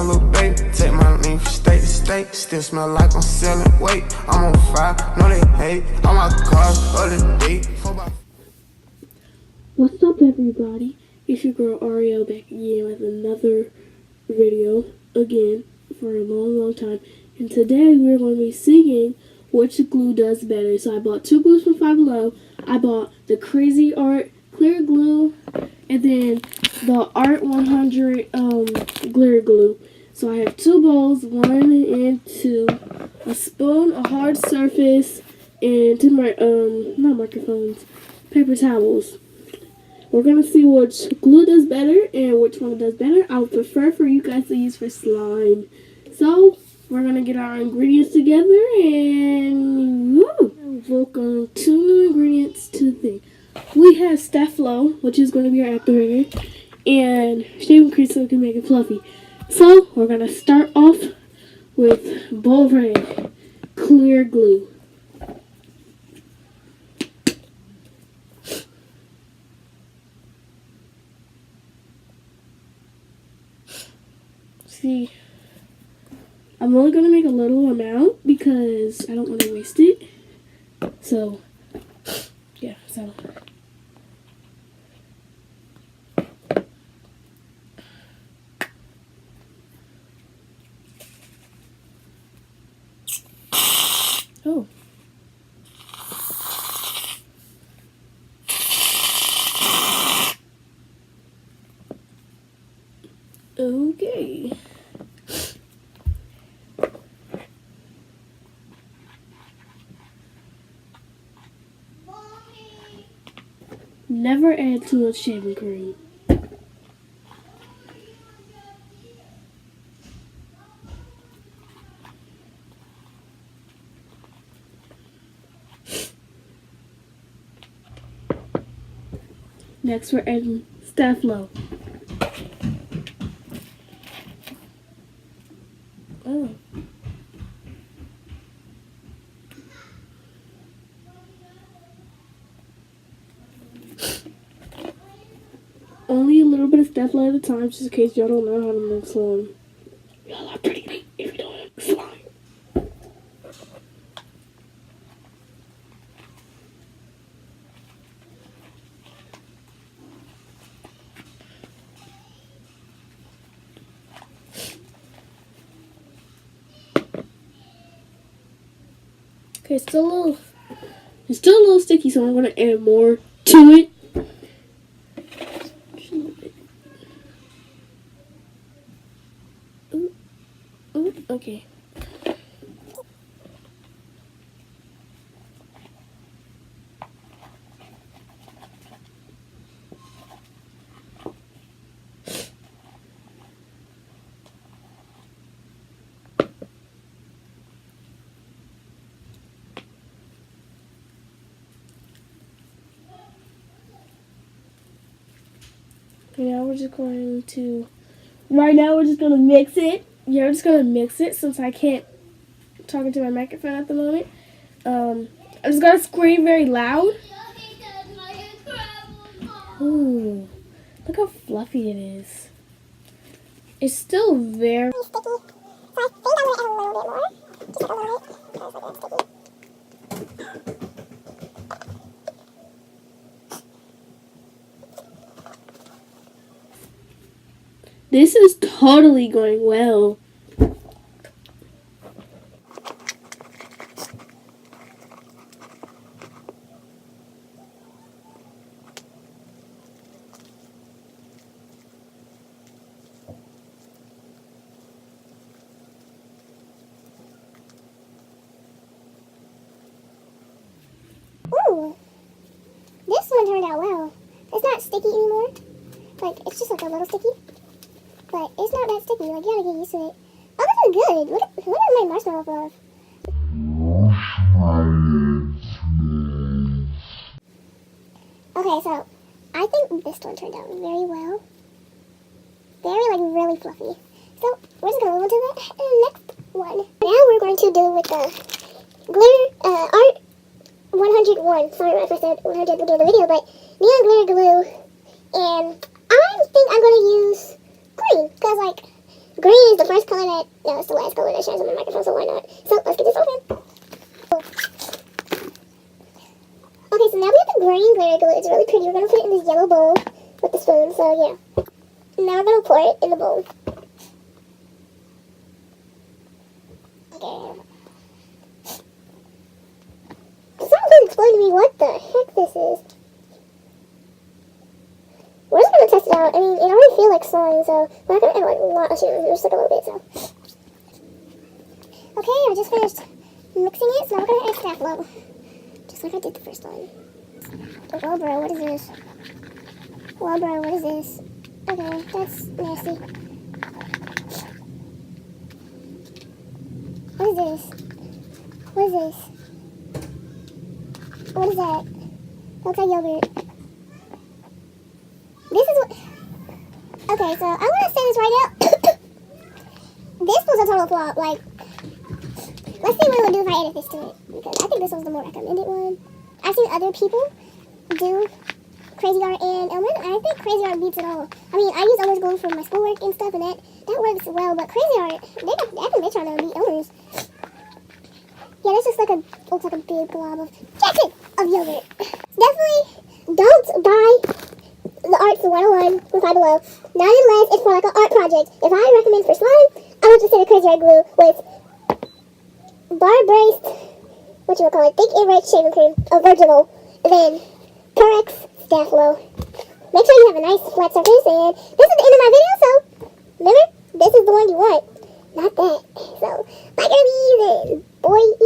my little baby. Take my lean from state to state. Still smell like I'm selling weight. I'm on fire, no they hate. All my cars of the day. What's up, everybody? It's your girl Ariel back again with another video again for a long time. And today we're going to be singing which glue does better. So I bought 2 glues from Five Below. I bought the Crazy Art clear glue and then the Art 100 glitter glue. So I have 2 bowls, 1 and 2, a spoon, a hard surface, and 2 not microphones, paper towels. We're going to see which glue does better and which one does better. I would prefer for you guys to use for slime. So, we're going to get our ingredients together and we're going to 2 new ingredients to the thing. We have Steflo, which is going to be our activator, and shaving cream so we can make it fluffy. So, we're going to start off with Bold Red clear glue. See, I'm only going to make a little amount because I don't want to waste it. So, yeah, so. Oh. Okay. Never add too much shaving cream. Next, we're adding Steflo. Oh. Only a little bit of Steflo at a time, just in case y'all don't know how to make slime. Y'all are pretty big if you don't have slime. Okay, it's still a little sticky, so I'm gonna add more to it. Ooh, okay. Now we're just going to, right now we're just going to mix it. Yeah, we're just going to mix it since I can't talk into my microphone at the moment. I'm just going to scream very loud. Ooh, look how fluffy it is. It's still very sticky. So I think I'm going to add a little bit more. Just a little bit. Because it's sticky. This is totally going well. Ooh, this one turned out well. It's not sticky anymore. Like, it's just like a little sticky. But it's not that sticky. Like, you gotta get used to it. Oh, this is good. What are my marshmallow fluff? Okay, so I think this one turned out very well. Very, like, really fluffy. So we're just gonna move on to the next one. Now we're going to do with the glitter art 101. Sorry if I said 100 at the beginning of the video, but neon glitter glue. And I think I'm gonna use green because, like, Green is the first color that, no, it's the last color that shines on the microphone, so why not? So let's get this open. Okay, so now we have the green glitter glue. It's really pretty. We're going to put it in this yellow bowl with the spoon, so yeah. Now we're going to pour it in the bowl. Okay. Someone please explain to me what the heck this is. We're just going to test it out. I mean, it already feels like slime, so we're not going to add like a lot. Just like a little bit, so. Okay, I just finished mixing it, so now we're going to add Staflo. Just like I did the first time. Oh, bro, what is this? Well, bro, what is this? Okay, that's nasty. What is this? What is this? What is that? Looks like yogurt. This is what... Okay, so I'm going to say this right now. This was a total flop. Like, let's see what it would do if I added this to it. Because I think this was the more recommended one. I've seen other people do Crazy Art and Elmer's, and I think Crazy Art beats it all. I mean, I use Elmer's glue for my schoolwork and stuff, and that works well, but Crazy Art, I think they're trying to beat Elmer's. Yeah, this just like looks like a big glob of yogurt. Definitely don't buy the Arts 101 from Five Below. Not unless it's for like an art project. If I recommend for slime, I would just say the Crazy Art glue with bar-braced, thick enriched shaving cream, original, and then Purex Staflo. Make sure you have a nice flat surface, and this is the end of my video, so remember, this is the one you want, not that. So, bye, girlies, and boys.